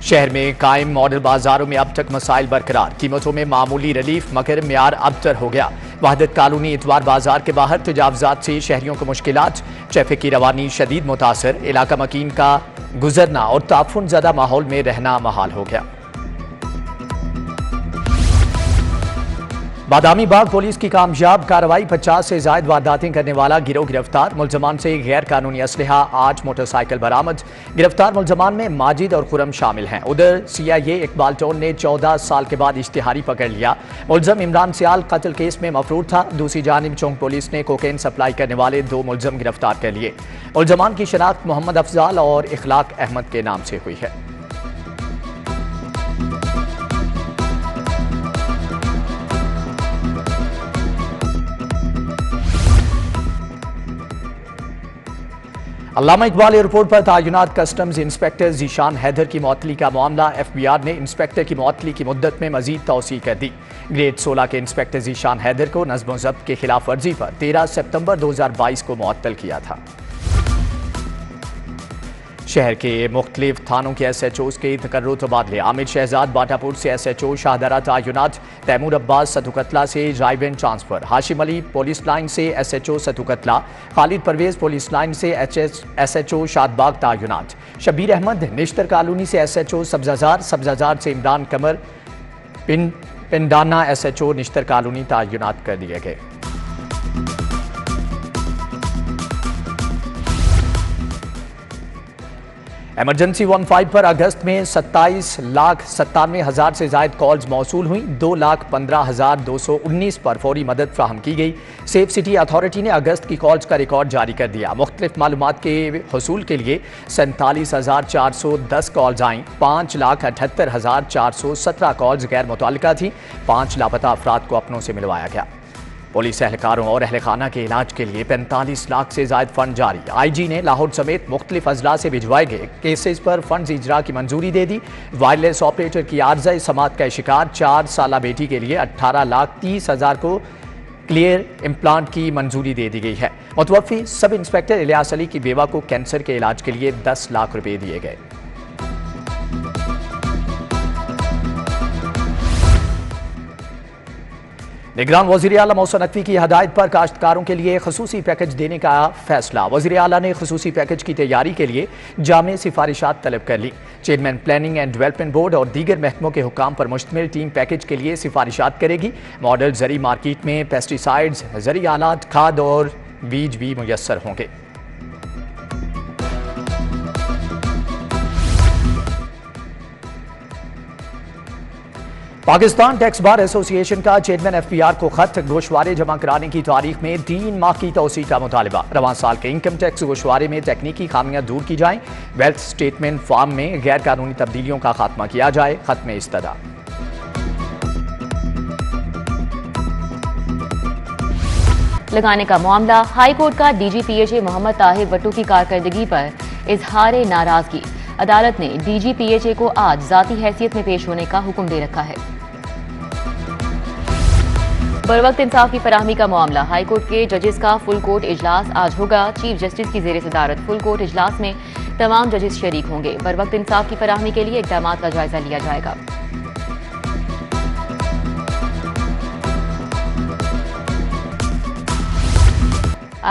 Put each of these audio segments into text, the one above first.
शहर में कायम मॉडल बाजारों में अब तक मसाइल बरकरार, कीमतों में मामूली रिलीफ मगर म्यार अबतर हो गया। वहदत कॉलोनी इतवार बाजार के बाहर तजावजात से शहरियों को मुश्किलात, ट्रैफिक की रवानी शदीद मुतासर, इलाका मकीन का गुजरना और ताफुन ज़दा माहौल में रहना महाल हो गया। बादामी बाग पुलिस की कामयाब कार्रवाई, 50 से ज्यादा वारदातें करने वाला गिरोह गिरफ्तार, मुलजमान से गैर कानूनी असलहा 8 मोटरसाइकिल बरामद। गिरफ्तार मुलजमान में माजिद और खुरम शामिल हैं। उधर CIA इकबाल टोन ने 14 साल के बाद इश्तिहारी पकड़ लिया। मुलजम इमरान सियाल कत्ल केस में मफरूर था। दूसरी जानिब चौंक पुलिस ने कोकेन सप्लाई करने वाले 2 मुलजम गिरफ्तार कर लिए। मुलजमान की शनाख्त मोहम्मद अफजाल और इखलाक अहमद के नाम से हुई है। अल्लामा इकबाल एयरपोर्ट पर तैनात कस्टम्स इंस्पेक्टर जीशान हैदर की मुअत्तली का मामला, FBR ने इंस्पेक्टर की मुअत्तली की मुद्दत में मजीद तौसी कर दी। ग्रेड 16 के इंस्पेक्टर जीशान हैदर को नज़्म व ज़ब्त के खिलाफ वर्जी पर 13 सितंबर 2022 को मुअत्तल किया था। शहर के मुख्तलिफ थानों के SHOs के तकर्रुर तबादले, आमिर शहजाद बाटापुर से SHO शाहदरा तयनात, तैमूर अब्बास सतुकतला से रायबेन transfer, Hashim Ali police line से SHO Satukatla, Khalid Parvez police line से SHO शादबाग तयनात, शबीर अहमद निश्तर कॉलोनी से SHO सब्जाजार से इमरान कमर पिंडाना SHO निश्तर कॉलोनी तयनात कर दिए गए। एमरजेंसी 15 पर अगस्त में 27,97,000 से ज्यादा कॉल्स मौसूल हुई। 2,15,219 पर फौरी मदद फ्राहम की गई। सेफ सिटी अथॉरिटी ने अगस्त की कॉल्स का रिकॉर्ड जारी कर दिया। मुख्तलिफ मालूमात के हसूल के लिए 47,410 कॉल्स आईं। 5,78,417 कॉल्स गैर मुतल्लिका थी। 5 लापता अफराद को अपनों से मिलवाया गया। पुलिस एहलकारों और अहल खाना के इलाज के लिए 45 लाख से ज्यादा फंड जारी। IG ने लाहौर समेत मुख्तलिफ अजला से भिजवाए गए केसेस पर फंड इजरा की मंजूरी दे दी। वायरलेस ऑपरेटर की आर्जा समात का शिकार 4 साला बेटी के लिए 18,30,000 को क्लियर इम्प्लांट की मंजूरी दे दी गई है। मुतवफ़ी सब इंस्पेक्टर इलियास अली की बेवा को कैंसर के इलाज के लिए 10 लाख रुपए दिए गए। निगरान वज़ीर आला मौसून नकवी की हदायत पर काश्तकारों के लिए खसूसी पैकेज देने का फैसला। वज़ीर आला ने खसूसी पैकेज की तैयारी के लिए जामे सिफारिशात तलब कर ली। Chairman planning and development board और दीगर महकमों के हुकाम पर मुश्तमिल टीम पैकेज के लिए सिफारिशात करेगी। मॉडल ज़री मार्केट में पेस्टिसाइड्स, ज़री आलात, खाद और बीज भी मुयस्सर होंगे। पाकिस्तान टैक्स बार एसोसिएशन का चेयरमैन FBR को खत, गोशवारे जमा कराने की तारीख में 3 माह की तौसी का मुतालबा। रवां साल के इनकम टैक्स गोशवारे में तकनीकी खामियां दूर की जाएं। वेल्थ स्टेटमेंट फॉर्म में गैर कानूनी तब्दीलियों का खात्मा किया जाए। खत में इस्तदा। लगाने का मामला, हाई कोर्ट का DGPHA मोहम्मद ताहिर वट्टू की कारकर्दगी पर इजहार नाराजगी। अदालत ने DGPHA को आज जाती हैसियत में पेश होने का हुक्म दे रखा है। बरवक्त इंसाफ की फराहमी का मामला, हाई कोर्ट के जजेस का फुल कोर्ट इजलास आज होगा। चीफ जस्टिस की जेर सदारत फुल कोर्ट इजलास में तमाम जजेस शरीक होंगे। बरवक्त इंसाफ की फराहमी के लिए इकदाम का जायजा लिया जाएगा।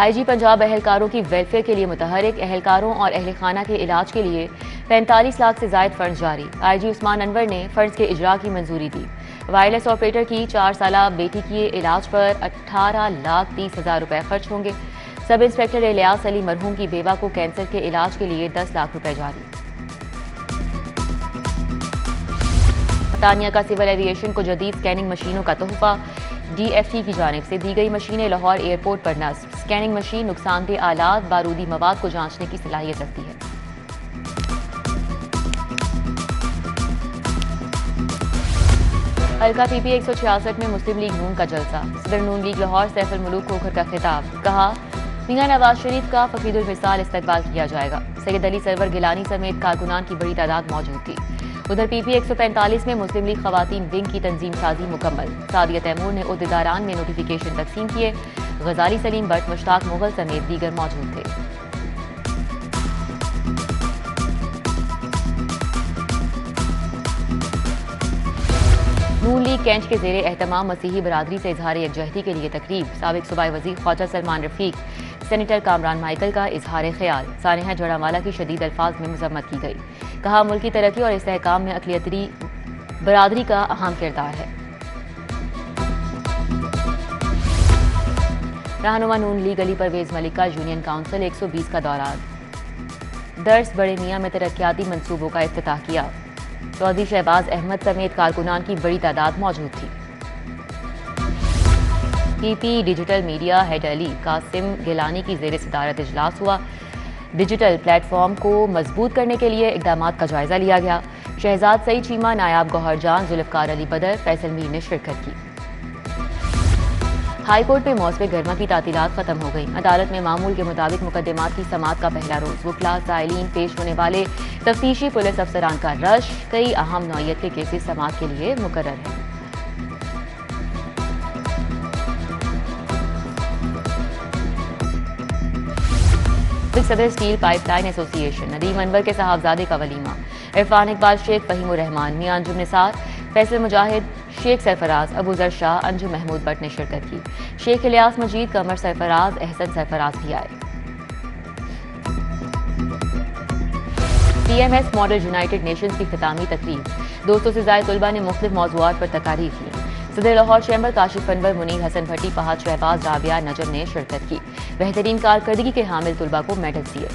IG पंजाब अहलकारों की वेलफेयर के लिए मुतहरिक, अहलकारों और अहल खाना के इलाज के लिए 45 लाख से ज्यादा फंड जारी। IG उस्मान अनवर ने फंड्स के इजरा की मंजूरी दी। वायरलेस ऑपरेटर की 4 साला बेटी के इलाज पर 18,30,000 रुपए खर्च होंगे। सब इंस्पेक्टर इलियास अली मरहूम की बेवा को कैंसर के इलाज के लिए 10 लाख रुपए जारी। तानिया का सिविल एविएशन को जदीद स्कैनिंग मशीनों का तोहफा। DFT की जानिब से दी गई मशीनें लाहौर एयरपोर्ट पर नस्ब। स्कैनिंग मशीन नुकसानदेह आलात, बारूदी मवाद को जांचने की सलाहियत रखती है। हल्का PP 166 में मुस्लिम लीग नून का जलसा। सदर नून लीग लाहौर सैफुल मुलूक खोखर का खिताब, कहा मियां नवाज शरीफ का फकीरुल मिसाल इस्तकबाल किया जाएगा। सैयद अली सरवर गिलानी समेत कारकुनान की बड़ी तादाद मौजूद थी। उधर PP 145 में मुस्लिम लीग खवातीन विंग की तंजीम साजी मुकम्मल। सादिया तैमूर ने उहदेदारान में नोटिफिकेशन तकसीम किए। गजाली सलीम भट्ट, मुश्ताक मुगल समेत दीगर मौजूद थे। लीग कैंच के जेरे एहतमाम मसीही बरादरी से इजहार यकजहती के लिए तकरीब। साबिक सूबाई वज़ीर ख्वाजा सलमान रफीक, सेनेटर कामरान माइकल का इजहार ख्याल। सानिया जड़ावाला की शदीद अल्फाज में मजम्मत की गई। कहा, मुल्की तरक्की और इस्तेहकाम में अक़लियती बरादरी का अहम किरदार है। रहनुमा नून लीग अली परवेज मलिक का यूनियन काउंसिल 120 का दौरा। दर्स बड़े मियाँ में तरक्याती मंसूबों का इफ्तिताह किया। चौधरी शहबाज अहमद समेत कारकुनान की बड़ी तादाद मौजूद थी। PP digital media head Ali Qasim Gilani की जेर सदारत इजलास हुआ। डिजिटल प्लेटफॉर्म को मजबूत करने के लिए इकदाम का जायजा लिया गया। शहजाद सईद चीमा, नायाब गौहर जान, जुल्फकार अली बदर, फैसल मीर ने शिरकत की। हाईकोर्ट में मौसम गर्मा की तातीलात खत्म हो गई। अदालत में मामूल के मुताबिक मुकदमात की समाअत का पहला रोज वकला, साइलीन, पेश होने वाले तफ्तीशी पुलिस अफसरान का रश, कई अहम नौयत के केसेस समाअत के लिए मुकर्रर हैं। सदर steel pipeline association, Nadeem Anwar के साहबजादे का वलीमा। इरफान इकबाल शेख, फहीमुर रहमान, मियां अंजुम निसार, फैसल मुजाहिद, शेख सरफराज, अबू जर शाह, अंजुम महमूद भट्ट ने शिरकत की। शेख इलियास मजीद, कमर सरफराज, एहसन सरफराज भी आए। CMS मॉडल यूनाइटेड नेशंस की खितामी तकरीब। 200 से ज्यादा तलबा ने मुख्तलिफ मौज़ूआत पर तकारीर की। सदर लाहौर चैम्बर काशिफ अनवर, मुनीर हसन भट्टी, फहद शहबाज, राबिया नजम ने शिरकत की। बेहतरीन कारकर्दगी के हामिल तलबा को मेडल दिए।